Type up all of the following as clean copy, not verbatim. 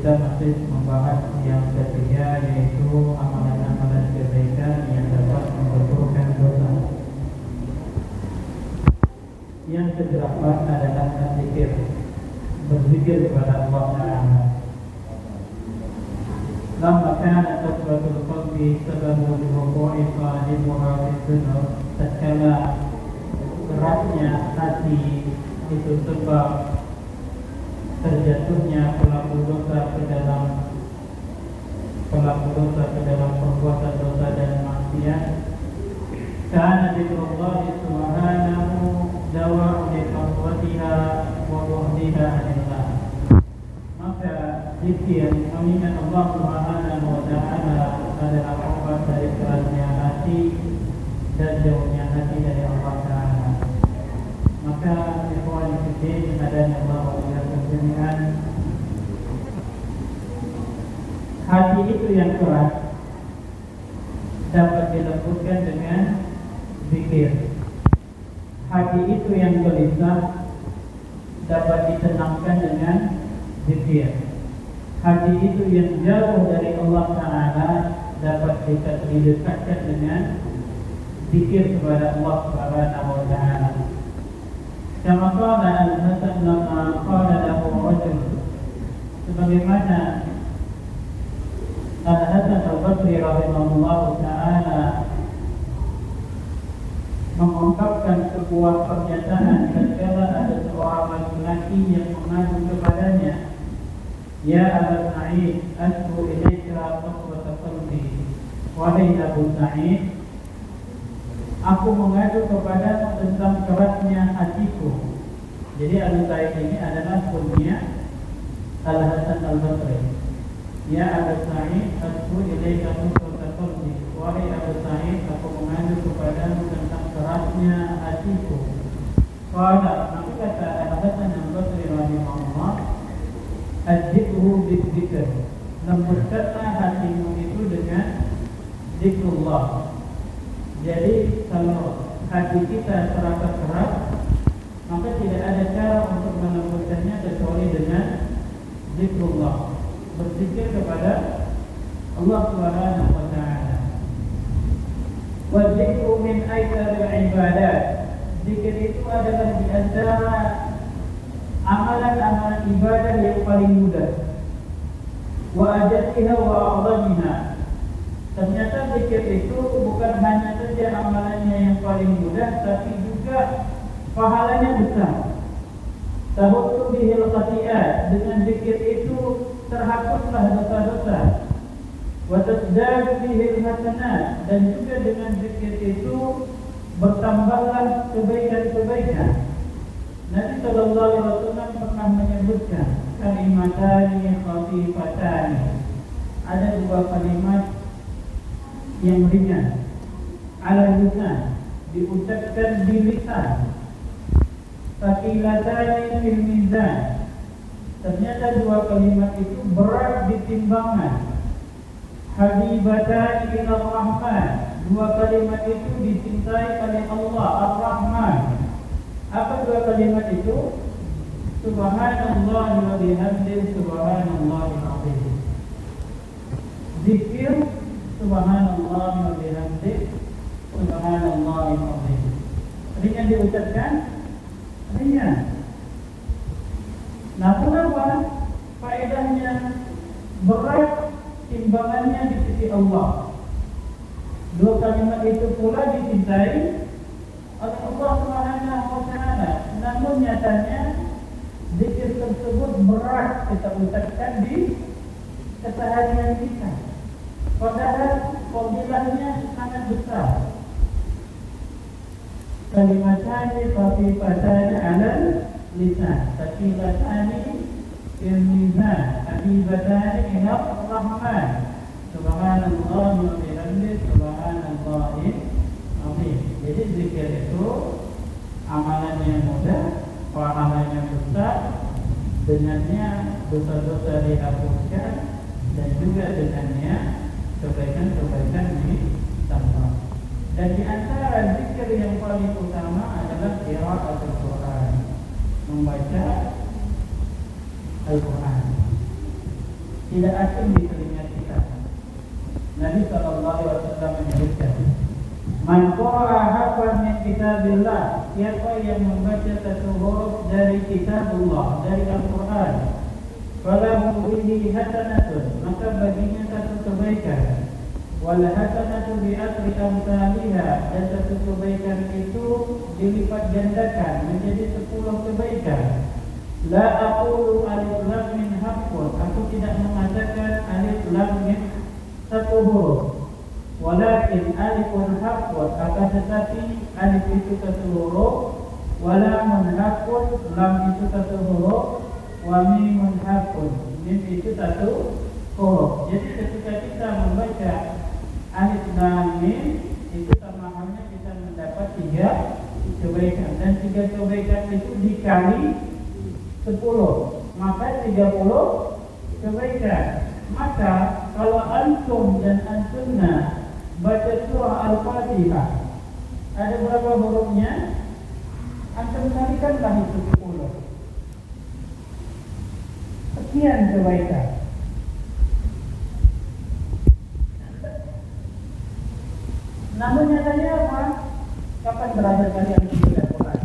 kita masih membahas yang ketiga, yaitu amalan-amalan kebaikan yang dapat menggugurkan dosa. Yang kedelapan adalah berzikir kepada Allah Ta'ala. Lamma kana tasbatul qalbi sababu liwuqu'i sahibuha fid-dunub, tatkala beratnya hati itu sebab terjatuhnya pelaku dosa ke dalam perbuatan dosa dan maksiat. Kana dzikrullah subhanahu dawa'u li qawwatiha wa bu'diha 'anillah. Maka zikir mengingat Allah Subhanahu wa ta'ala adalah obat dari kerasnya hati dan jauhnya hati dari Allah Ta'ala. Maka ikhwan fillah hadana Allah wa iyyakum jami'an, hati itu yang keras dapat dilembutkan dengan zikir. Hati itu yang gelisah dapat ditenangkan dengan zikir. Hati itu yang jauh dari Allah Ta'ala dapat didekatkan dengan zikir kepada Allah Subhanahu wa ta'ala. Kama qala Al-Hasan lamma qala lahu rajul, sebagaimana Al-Hasan Al-Basri rahimahullahu ta'ala mengungkapkan sebuah pernyataan ketika ada seorang laki-laki yang mengadu kepadanya, "Ya Abu Sa'id, asbu ilaika qaswata qalbi." Wahai Abu Sa'id, aku mengadu kepadamu tentang kerasnya hatiku. Jadi Abu Sa'id ini adalah kunyah Al-Hasan Al-Basri. Ya Abu Sa'id, asbu ilaika qaswata qalbi. Wahai Abu Sa'id, aku mengadu kepadamu tentang kerasnya hatiku. Maka kata Al-Hasan Al-Basri rahimahullah, "Adzikru bidzikr." Lembutkanlah hatimu itu dengan zikrullah. Jadi kalau hati kita terasa keras, maka tidak ada cara untuk melembutkannya kecuali dengan zikrullah, berzikir kepada Allah Subhanahu wa ta'ala. Wa dzikru min aitsaril ibadat. Zikir itu adalah di antara amalan-amalan ibadah yang paling mudah. Wa ajatiha wa a'zamiha. Ternyata zikir itu bukan hanya saja amalannya yang paling mudah, tapi juga pahalanya besar. Tahuttu bihil khati'at. Dengan zikir itu terhapuslah dosa-dosa. Wa tasdadu bihil hasanat. Dan juga dengan zikir itu bertambahlah kebaikan-kebaikan. Nabi sallallahu alaihi wasallam pernah menyebutkan kalimatani khafifatani. Ada dua kalimat yang ringan, ala lisan, diucapkan di lisan. Thaqilatani fil mizan. Ternyata dua kalimat itu berat di timbangan. Habibatani ila rahman. Dua kalimat itu dicintai oleh Allah Ar-Rahman. Apa dua kalimat itu? Subhanallah wa bihamdihi, subhanallahil azim. Zikir subhanallah wa bihamdihi, subhanallahil azim. Ringan diucapkan? Ringan. Nah, kenapa faedahnya berat timbangannya di sisi Allah? Dua kalimat itu pula dicintai oleh Allah Subhanahu wa ta'ala. Namun nyatanya zikir tersebut berat kita ucapkan di keseharian kita. Padahal fadilahnya sangat besar. Kalimatani khafifatani 'alal lisan, thaqilatani fil mizan, habibatani ila rahman. Subhanallah wa bihamdihi, subhanallahil azim. Jadi zikir itu amalannya mudah, pahalanya besar, dengannya dosa-dosa dihapuskan, dan juga dengannya kebaikan-kebaikan ditambah. Dan di antara zikir yang paling utama adalah qiraatul Quran, membaca Al-Quran. tidak asing di telinga kita. Nabi sallallahu alaihi wasallam menyebutkan, "Man qara'a harfan min kitabillah," siapa yang membaca satu huruf dari kitabullah, dari Al-Qur'an, falahu bihi hasanatun, maka baginya satu kebaikan. Wal hasanatu bi asri amsalihha, dan satu kebaikan itu dilipat gandakan menjadi 10 kebaikan. La aqulu alif lam mim harfun, aku tidak mengatakan alif lam mim satu huruf. Walakin alifun harfun, akan tetapi alif itu satu huruf, walamun harfun, lam itu satu huruf, wa mimun harfun, mim itu satu huruf. Jadi ketika kita membaca alif lam mim, itu sama halnya kita mendapat 3 kebaikan, dan 3 kebaikan itu dikali 10, maka 30 kebaikan. Maka kalau antum dan antunna baca surah Al-Fatihah, ada berapa hurufnya? Antum kalikanlah itu 10. Sekian kebaikan. Namun nyatanya apa? Kapan belajar kalian membaca Al-Quran?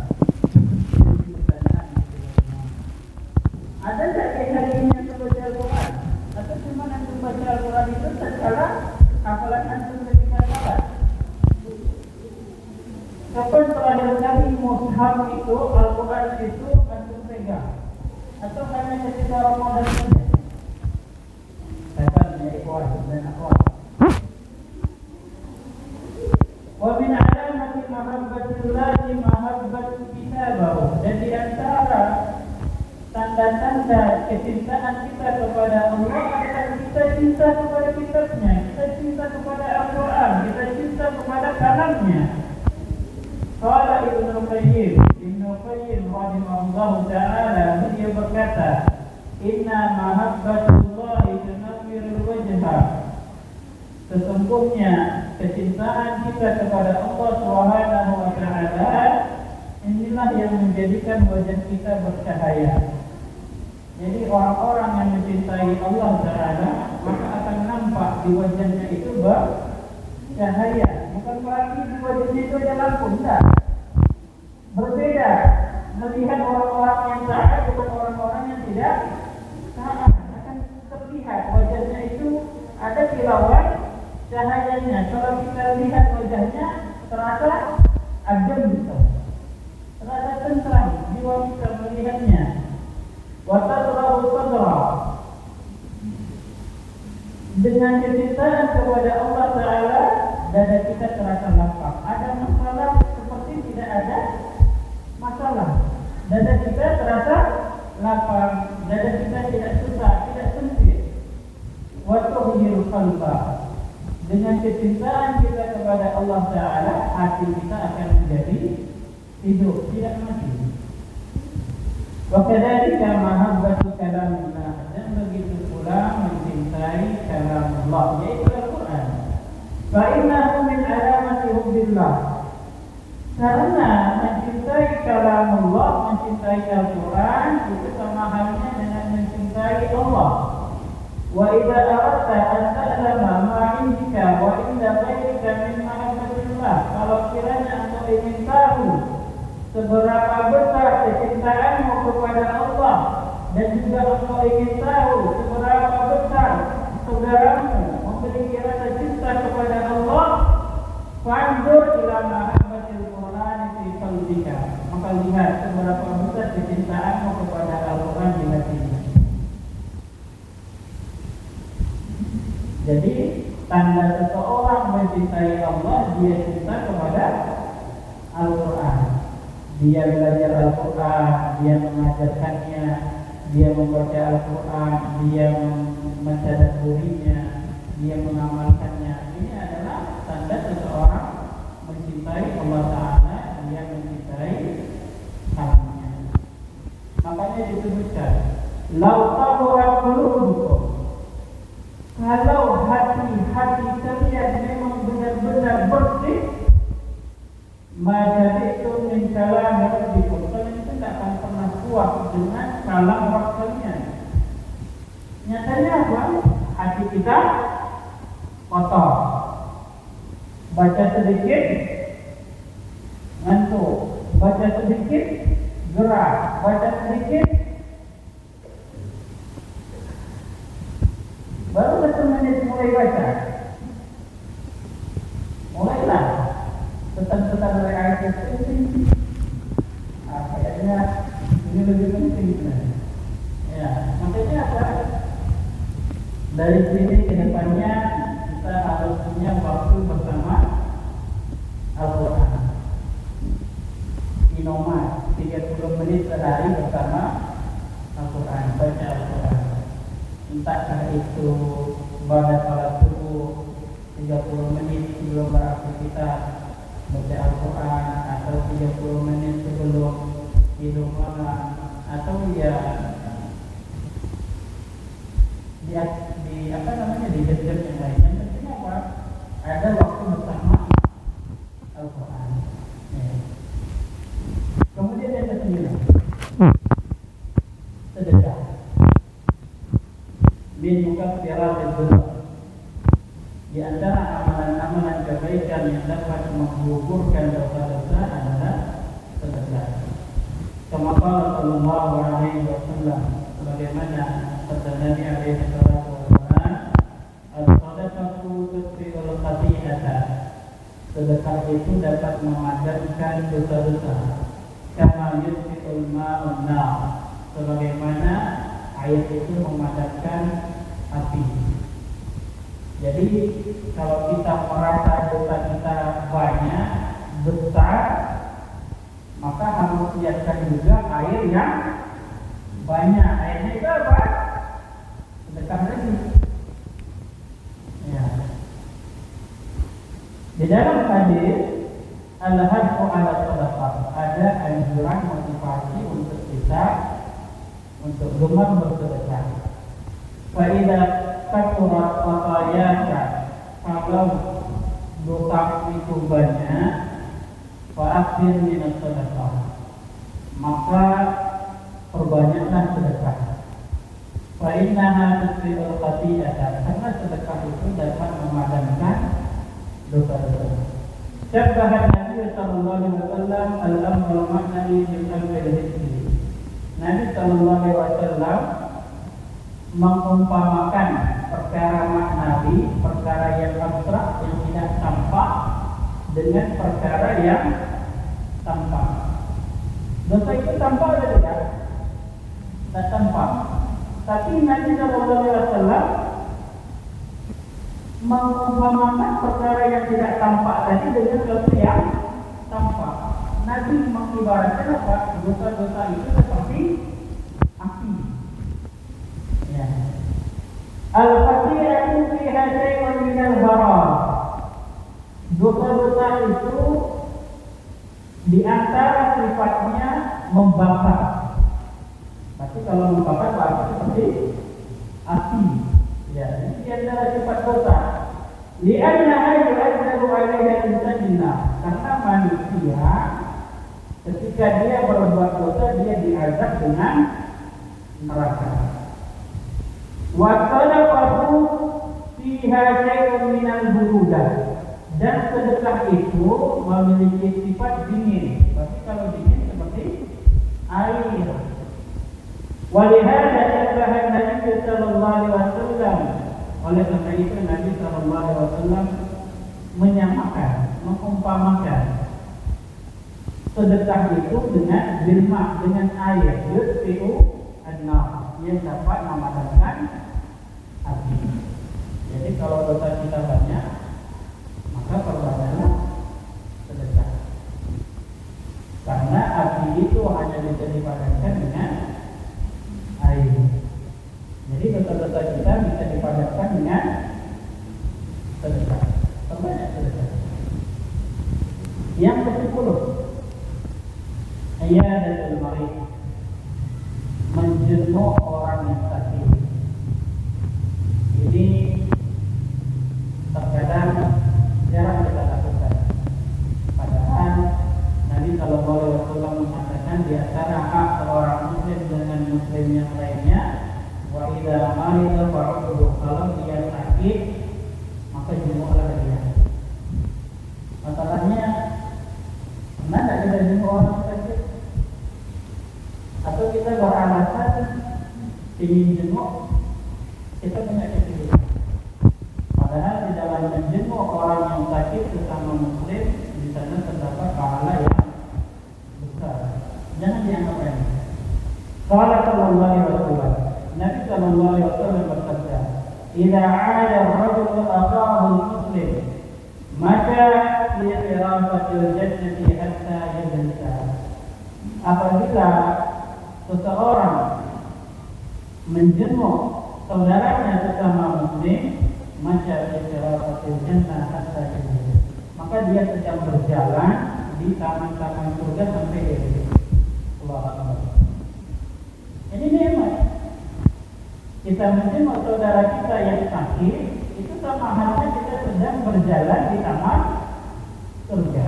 Ada tak hari ini yang membaca Al-Quran? Atau cuma antum baca Al-Quran itu secara hafalan antum ketika salat? Kapan terakhir kali mushaf itu, Al-Quran itu antum pegang? Atau hanya ketika Ramadan saja? Kapan ya ikhwan dan akhwat? Wa min alamati mahabbatillahi mahabbatu kitabahu, dan di antara tanda-tanda kecintaan kita kepada Allah adalah kita cinta kepada kitabnya, kita cinta kepada Al-Quran, kita cinta kepada kalamnya. Qala Ibnu Qayyim rahimahullahu ta'ala, beliau berkata, "Inna mahabbatullahi tunawwirul wajha." Sesungguhnya kecintaan kita kepada Allah Subhanahu wa ta'ala, inilah yang menjadikan wajah kita bercahaya. Jadi orang-orang yang mencintai Allah Ta'ala, maka akan nampak di wajahnya itu bercahaya. Bukan berarti di wajahnya itu ada lampu, tidak. Berbeda melihat orang-orang yang taat dengan orang-orang yang tidak taat. Akan terlihat wajahnya itu ada kilauan cahayanya. Kalau kita lihat wajahnya, terasa adem gitu, terasa tentram, jiwa kita melihatnya. Watadrahu sadra, dengan kecintaan kepada Allah Ta'ala, dada kita terasa lapang. Ada masalah seperti tidak ada masalah. Dada kita terasa lapang, dada kita tidak susah, tidak sempit. Watuhyiru qalba, dengan kecintaan kita kepada Allah Ta'ala, hati kita akan menjadi hidup, tidak mati. Wa kadzalika mahabbatu kalamillah, dan begitu pula mencintai kalamullah, yaitu Al-Quran. Fa innahu min alamati hubbillah, karena mencintai kalamullah, mencintai Al-Quran itu sama halnya dengan mencintai Allah. Wa idza aradta an ta'lama ma 'indaka wa inda ghayrika min mahabbatillah, kalau kiranya engkau ingin tahu seberapa besar kecintaanmu kepada Allah, dan juga engkau ingin tahu seberapa besar saudaramu memiliki rasa cinta kepada Allah, fanzur ila mahabbatil Quran fi qalbika, maka lihat seberapa besar kecintaanmu kepada Al-Quran di hatimu. Jadi tanda seseorang mencintai Allah, dia cinta kepada Al-Quran. Dia belajar Al-Quran, dia mengajarkannya, dia membaca Al-Quran, dia mentadabburinya, dia mengamalkannya. Ini adalah tanda seseorang mencintai Allah Ta'ala, dia mencintai kalamnya. Makanya disebutkan, lau tahurat qulubukum, kalau hati kalian memang benar-benar bersih, maka itu min kalam rabbikum, kalian itu tidak akan pernah puas dengan kalam Rabb kalian. Nyatanya apa? kita kotor. Baca sedikit ngantuk, baca sedikit gerak, baca sedikit baru 1 menit mulai baca. Mulailah setan-setan dari ayat ini. Kayaknya ini lebih penting sebenarnya. Ya, makanya apa? Dari sini ke depannya kita harus punya waktu bersama Al-Quran. Inomat 30 menit sehari bersama Al-Quran, baca Al-Quran. Entahkah itu pada salat subuh 30 menit sebelum beraktivitas baca Al-Quran, atau 30 menit sebelum tidur malam, atau ya di apa namanya, di jam-jam yang lain. Yang penting apa? Ada waktu bersama Al-Quran. Ya. Kemudian yang ke-9, sedekah. Min mukaffiratil dzunub. Di antara amalan-amalan kebaikan yang dapat menggugurkan dosa-dosa adalah sedekah. Kama qala sallallahu alaihi wasallam, sebagaimana sabda Nabi alaihi wasallam, as-sadaqatu tutfi'ul khati'ata. Sedekah itu dapat memadamkan dosa-dosa. Kama yutfi'ul ma'un nar. Sebagaimana air itu memadamkan api. Jadi kalau kita merasa dosa kita banyak, besar, maka harus siapkan juga air yang banyak. Airnya itu apa? Sedekah lagi. Ya. Di dalam hadis al-hadfu ala sadaqah, ada anjuran motivasi untuk kita untuk gemar bersedekah. Fa idza kafurat khatayaka, kalau dosa itu banyak, fa'akhir min as-sadaqah, maka perbanyaklah sedekah. Fa innaha tusri'ul khati'ata, karena sedekah itu dapat memadamkan dosa-dosa. Syabbaha Nabi sallallahu alaihi wasallam al-amru ma'nawi bil amri al-hissi. Nabi sallallahu alaihi wasallam mengumpamakan perkara maknawi, perkara yang abstrak yang tidak tampak, dengan perkara yang tampak. Dosa itu tampak atau tidak? Tak tampak. Tapi Nabi sallallahu alaihi wasallam mengumpamakan perkara yang tidak tampak tadi dengan dosa yang tampak. Nabi mengibaratkan apa? Dosa-dosa itu seperti api. Ya. Al-khati'atu fiha syai'un minal haram. Dosa-dosa itu di antara sifatnya membakar. Tapi kalau membakar berarti seperti api. Ya, ini di antara sifat dosa. Li'annaha yu'adzabu 'alaiha insanina. Karena manusia ketika dia berbuat dosa, dia diazab dengan neraka. Wa sadaqatu fiha syai'un minal burudah. Dan sedekah itu memiliki sifat dingin. Tapi kalau dingin seperti air. Walihada syabbaha Nabi sallallahu alaihi wasallam. Oleh karena itu Nabi sallallahu alaihi wasallam menyamakan, mengumpamakan sedekah itu dengan bilma, dengan air, yutfi'u an-nar, yang dapat memadamkan api. Jadi kalau dosa kita banyak, maka perbanyaklah sedekah. Karena api itu hanya bisa dipadamkan dengan air. Jadi dosa-dosa kita bisa dipadamkan dengan sedekah. Perbanyak sedekah. Yang ke-10, iyadatul marid, menjenguk orang yang sakit. Ini terkadang jarang kita lakukan. Padahal Nabi sallallahu alaihi wasallam mengatakan di antara hak seorang muslim dengan muslim yang lainnya, wa idza marida fa'udu, kalau dia sakit sakit, maka jenguklah dia. Masalahnya, pernah tidak kita jenguk orang sakit? Atau kita beralasan ingin jenguk, kita punya kepilihan. Padahal di dalam menjenguk orang yang sakit sesama muslim, di sana terdapat pahala yang besar. Jangan dianggap remeh. Qala sallallahu alaihi wasallam, Nabi sallallahu alaihi wasallam bersabda, "Idza 'ada ar-rajulu akhahu al-muslim, maka fi qirafatil jannati hatta yajlisa." Apabila seseorang menjenguk saudaranya sesama muslim, maka fi qirafatil jannah hatta yajlisa. Maka dia sedang berjalan di taman-taman surga sampai dia tiba. Allahu Akbar. Ini nikmat. Kita menjenguk saudara kita yang sakit, itu sama halnya kita sedang berjalan di taman surga.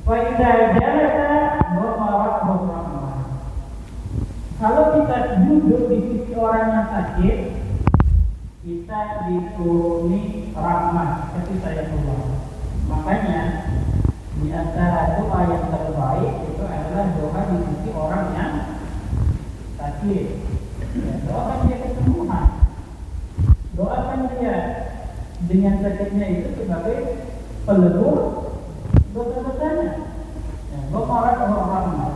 Wa idza jalasa dhamaratuhu rahmah. Kalau kita duduk di sisi orang yang sakit, kita dituruni rahmat kasih sayang Allah. Makanya di antara doa yang terbaik itu adalah doa di sisi orang yang sakit. Ya, doakan dia kesembuhan. Doakan dia dengan sakitnya itu sebagai pelebur dosa-dosanya. Ya, doa rahmat.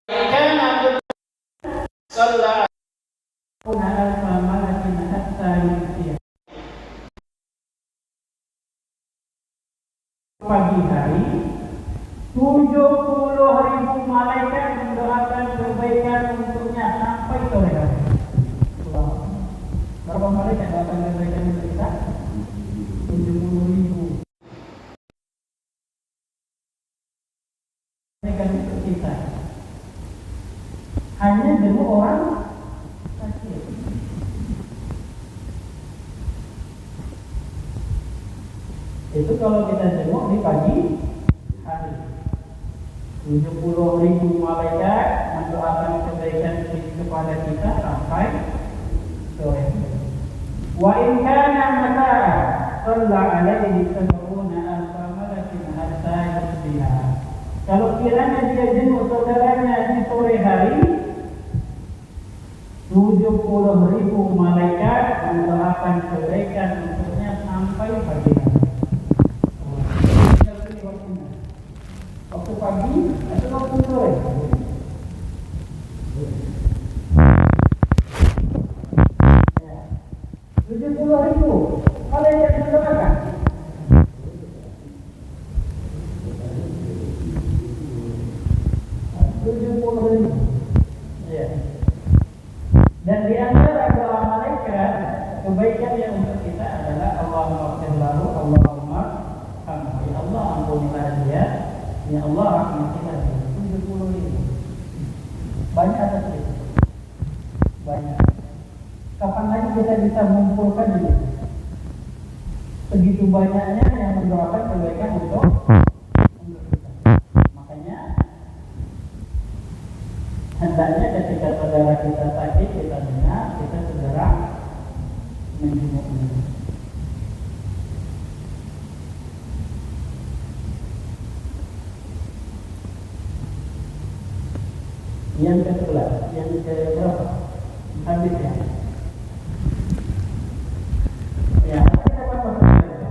Karena sallallahu pagi hari 70.000 malaikat mendoakan kebaikan untuknya sampai sore hari. Berapa malaikat doakan kebaikan untuk kita? 70.000 malaikat untuk kita. Hanya demi orang sakit. Itu kalau kita jenguk di pagi hari. 70.000 malaikat mendoakan kebaikan kepada kita sampai sore. Wa in kana mata shalla alaihi sab'una alfa malakin hatta yusbiha. Kalau kiranya dia jenguk saudaranya di sore hari, 70.000 malaikat mendoakan kebaikan untuknya sampai pagi hari. Waktu pagi atau waktu sore? 70.000 malaikat mendoakan. Ya. Dan di antara doa malaikat kebaikan yang untuk kita adalah Allahumma ighfir lahu, Allahumma hamdi. Ya Allah, ampunilah dia. Ya Allah, rahmatilah dia. 70.000. Banyak atau sedikit? Banyak. Kapan lagi kita bisa mengumpulkan ini? Begitu banyaknya yang mendoakan kebaikan untuk kita. Makanya hendaknya ketika saudara kita sakit, kita dengar, kita segera menjenguknya. Yang ke-11, yang ke-berapa? Habis ya? Ya, kita dapat maksudnya.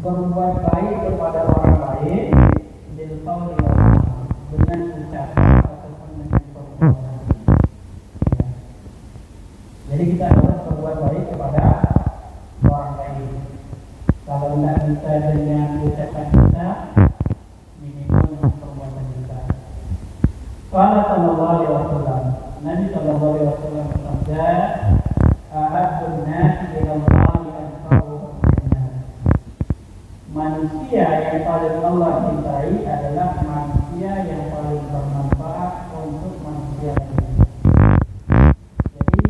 Berbuat baik kepada orang lain dengan ucapan ataupun dengan perbuatan. Ya. Jadi kita harus berbuat baik kepada orang lain. Kalau tidak bisa dengan ucapan kita, minimal dengan perbuatan kita. Qala sallallahu alaihi wasallam, Nabi sallallahu alaihi wasallam bersabda, "Ahabbun nasi ila Allahi anfa'uhum lin-nas." Manusia yang paling Allah cintai adalah manusia yang paling bermanfaat untuk manusia lain. Jadi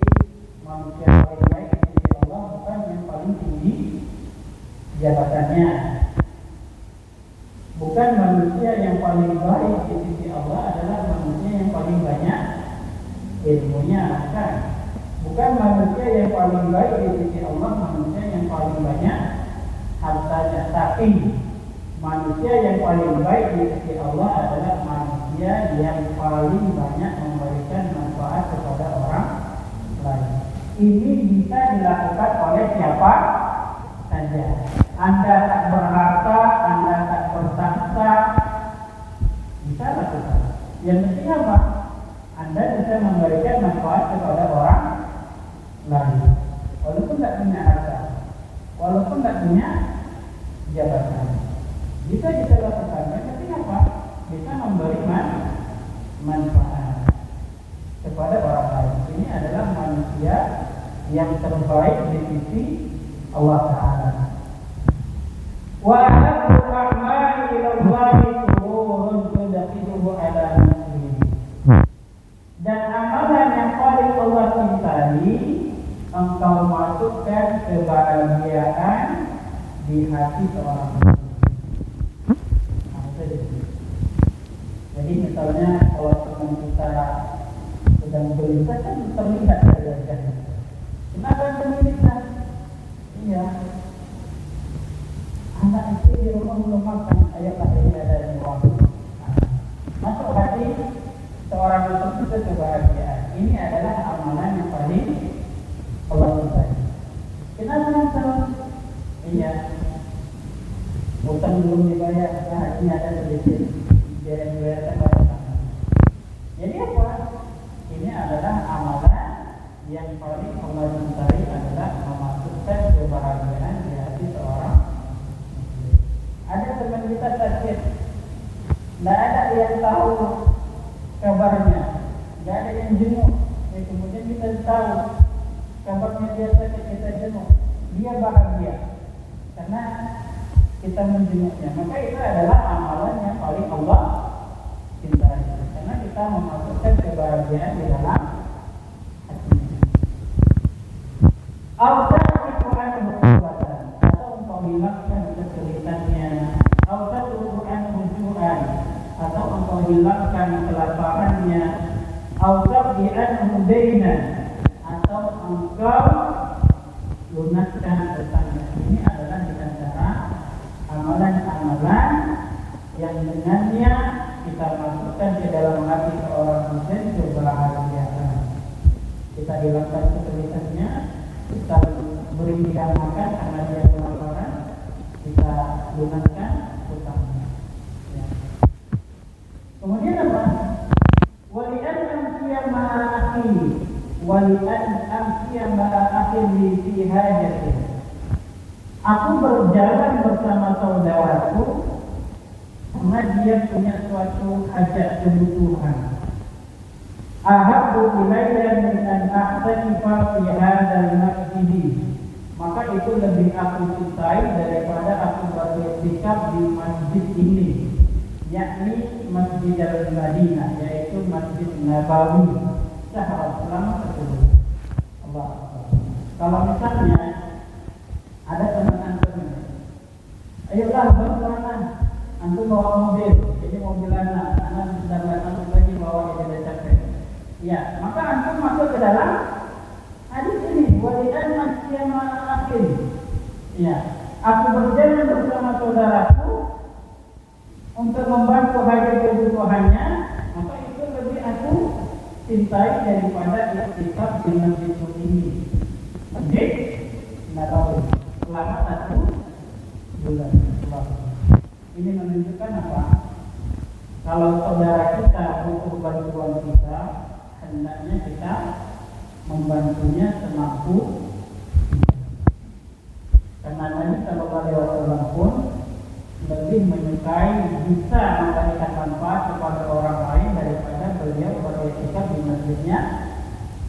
manusia paling baik di sisi Allah bukan yang paling tinggi jabatannya, bukan bukan manusia yang paling baik di sisi Allah adalah manusia yang paling banyak ilmunya, kan? Bukan manusia yang paling baik di sisi Allah manusia yang paling banyak hartanya, tapi manusia yang paling baik di sisi Allah adalah manusia yang paling banyak memberikan manfaat kepada orang lain. Ini bisa dilakukan oleh siapa saja. Anda tak berharta, Anda tak bertakhta, bisa lakukan. Yang penting apa? Anda bisa memberikan manfaat kepada orang lain, walaupun tak punya harta, walaupun tak punya jabatan, bisa kita lakukan. Yang penting apa? Bisa memberi manfaat kepada orang lain. Ini adalah manusia yang terbaik di sisi Allah Ta'ala. Wa ahabbu a'mali ila Allahi sururun tudkhiluhu ala muslim. Dan amalan yang paling Allah cintai, engkau masukkan kebahagiaan di hati seorang muslim. Jadi misalnya kalau teman kita sedang gelisah kan terlihat dari wajahnya. Kenapa gelisah? Iya. Anak istri di rumah belum makan, ayolah ini ada di ruang. Masuk hati seorang muslim itu kebahagiaan. Ini adalah amalan yang paling Allah cintai. Kenapa terus? Iya. Utang belum dibayar, ini ada sedikit. Jadi apa? Ini adalah amalan yang paling Allah cintai adalah memasukkan kebahagiaan di hati seorang. Ada teman kita sakit, tidak ada yang tahu kabarnya, tidak ada yang jenguk. Kemudian kita tahu kabarnya dia sakit, kita jenguk, dia bahagia karena kita menjenguknya. Maka itu adalah amalan yang paling Allah cintai, karena kita memasukkan kebahagiaan di dalam hatinya. Atau engkau hilangkan kesulitannya, atau engkau hilangkan kelaparannya, atau engkau lunaskan utangnya. Ini adalah di antara amalan-amalan yang dengannya kita masukkan ke dalam hati seorang muslim kebahagiaan. Kita hilangkan kesulitannya, kita beri dia makan karena dia kelaparan, kita lunaskan utangnya. Ya. Kemudian apa? Walian amsiya ma'akhi, walian amsiya ma'akhi fi hajatin. Aku berjalan bersama saudaraku karena dia punya suatu hajat kebutuhan. Ahabbu ilayya min an a'takifa fi hadzal masjid. Maka itu lebih aku cintai daripada aku beriktikaf di masjid ini, yakni Masjid Al-Madinah, yaitu Masjid Nabawi. Sahabat selama 10. Allah. Kalau misalnya ada teman antum, ayolah berkelana, antum bawa mobil, ini mobil anak sedang datang lagi bawa dia capek. Ya, maka antum masuk ke dalam hadis ini, walian masih ma'akin. Ya, aku berjalan bersama saudaraku untuk membantu hajat kebutuhannya, maka itu lebih aku cintai daripada iktikaf di masjid ini. Masjid Nabawi selama 1 bulan. Ini menunjukkan apa? Kalau saudara kita butuh bantuan kita, hendaknya kita membantunya semampu. Karena Nabi Sallallahu Alaihi Wasallam pun lebih menyukai bisa memberikan manfaat kepada orang lain daripada beliau beriktikaf di masjidnya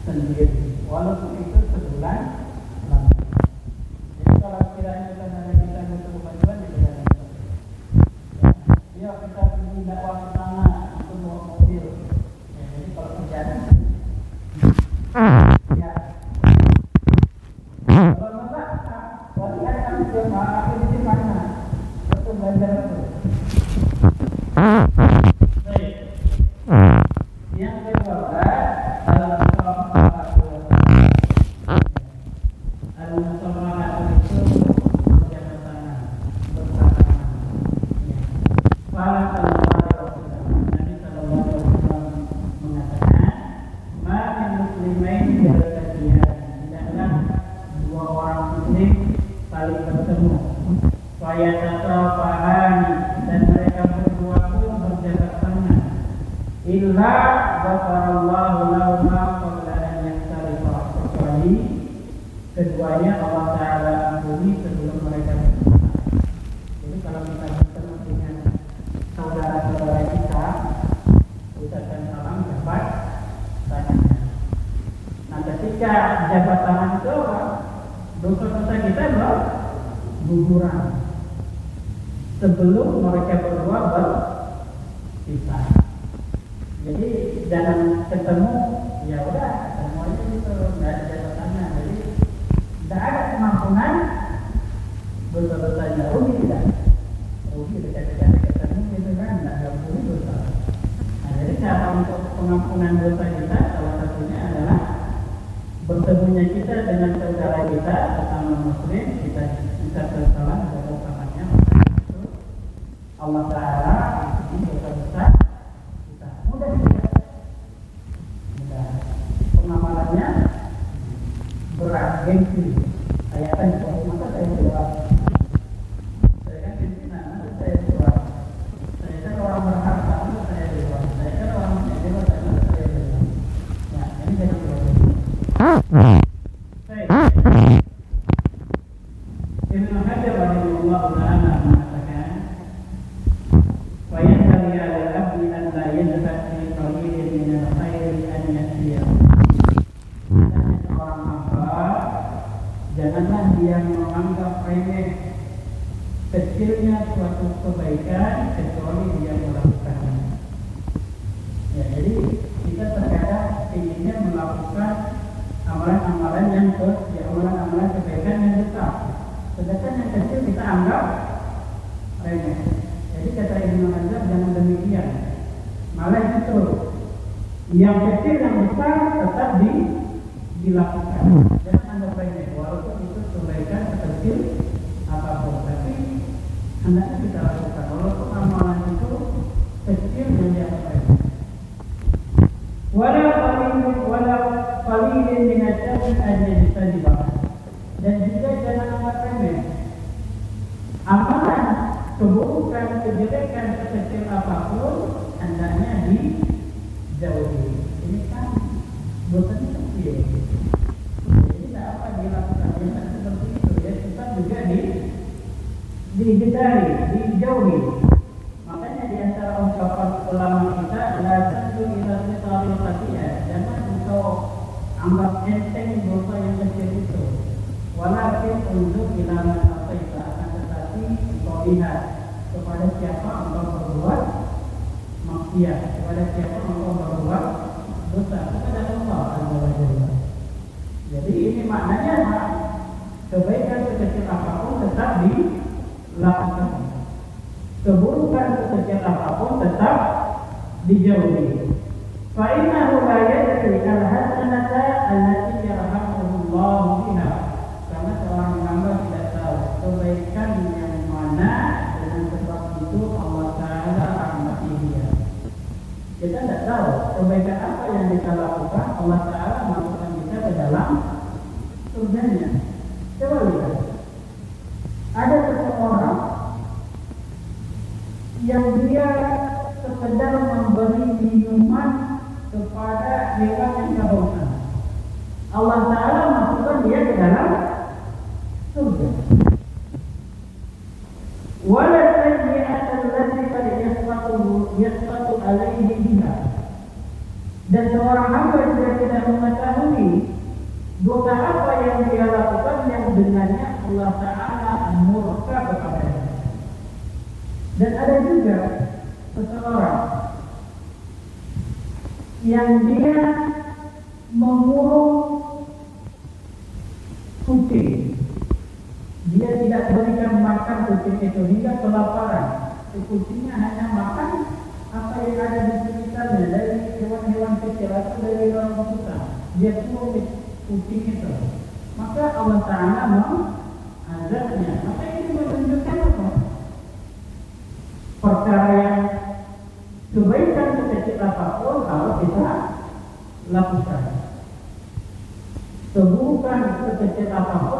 sendiri, walaupun itu sebulan lama. Jadi kalau kiranya kita butuh bantuan, kita ya kita pergi dakwah ke sana untuk bawa mobil. Ya, jadi kalau kerjaan ya. Kalau enggak, wali ada jemaah ini di mana? Betul belajar itu. Qala sallallahu alaihi wasallam, Nabi sallallahu alaihi wasallam mengatakan, "Ma min muslimain yaltaqiyan." Tidaklah dua orang muslim saling bertemu. Fayatatafahani, dan mereka berdua pun berjabat tangan. Illa ghafarallahu lahuma qabla an yaktarifa, kecuali keduanya Allah Ta'ala ampuni sebelum mereka bertemu. Jadi kalau kita bertemu dengan saudara-saudara kita, ucapkan salam, jabat tangannya. Nah, ketika jabat tangan itu dosa-dosa kita berguguran sebelum mereka berdua berpisah. Jadi jangan ketemu, ya udah ketemu aja gitu, nggak ada jabat tangan. Jadi tidak ada kemampuan dosa-dosanya. Rugi tidak? Rugi dekat-dekat ketemu gitu kan, nggak ampuni dosa. Nah, jadi cara untuk pengampunan dosa kita salah satunya adalah bertemunya kita dengan saudara kita sesama muslim, kita bersalam kepada pamannya. Allah Ta'ala ampuni dosa-dosa kita. Mudah tidak? Mudah. Pengamalannya berat, gengsi. Saya kan maka saya jawab. Saya kan pimpinan, maka saya jawab. Saya kan orang berharta, maka saya jawab. Saya kan orang punya jabatan, maka saya jawab. Ya, ini jangan jawab. Ibnu Hajar rahimahullah ta'ala mengatakan, "Wa yanbaghi 'ala al-'abdi an la yadfa' fi qalilin min al-khairi an yasiya." Seorang hamba janganlah dia menganggap remeh kecilnya suatu kebaikan kecuali dia melakukannya. Ya, jadi kita terkadang inginnya melakukan amalan-amalan yang amalan-amalan kebaikan yang besar, sedangkan yang kecil kita anggap remeh. Jadi kata Ibnu Hajar, jangan demikian. Malah justru yang kecil yang besar tetap dilakukan. Jangan anggap remeh, walaupun itu kebaikan sekecil apapun, tapi hendaknya kita lakukan. Walaupun amalan itu kecil dan dianggap remeh. Walau qalilin min asy-syarri an yajtaniba. Dan juga jangan anggap remeh amalan keburukan, kejelekan sekecil apapun hendaknya dijauhi. Ini kan dosanya kecil, jadi tidak apa dilakukan yang seperti itu, ya tetap juga dihindari, dijauhi. Makanya di antara ungkapan ulama kita, la tanzu ila sitaril qatiyah, jangan engkau anggap enteng dosa yang kecil itu. Walakin unzur ila man ataita, akan tetapi engkau lihat kepada siapa engkau berbuat maksiat, kepada siapa engkau berbuat dosa, kepada Allah Azza wa Jalla. Jadi ini maknanya apa? Kebaikan sekecil apapun tetap dilakukan, keburukan sekecil apapun tetap dijauhi. Fa innahu la yadri al-hasanata allati yarhamuhullahu biha. Karena seorang hamba tidak tahu kebaikan yang mana dengan sebab itu Allah Ta'ala rahmati dia. Kita tidak tahu kebaikan apa yang kita lakukan, Allah Ta'ala masukkan kita ke dalam surganya. Coba lihat, ada seseorang yang dia sekedar memberi minuman kepada hewan yang kehausan, Allah Ta'ala masukkan dia ke dalam surga. Wala sayyi'ata allati qad yasqatu alaihi biha. Dan seorang hamba juga tidak mengetahui dosa apa yang dia lakukan yang dengannya Allah Ta'ala murka kepadanya. Dan ada juga seseorang yang dia mengurung kucing, dia tidak berikan makan kucing itu hingga kelaparan. Kucingnya hanya makan apa yang ada di sekitarnya, dari hewan-hewan kecil atau dari orang besar. Dia suruh kucing itu, maka Allah Ta'ala mengazabnya. Maka ini menunjukkan apa? Perkara yang kebaikan sekecil apapun kalau kita lakukan, keburukan sekecil apapun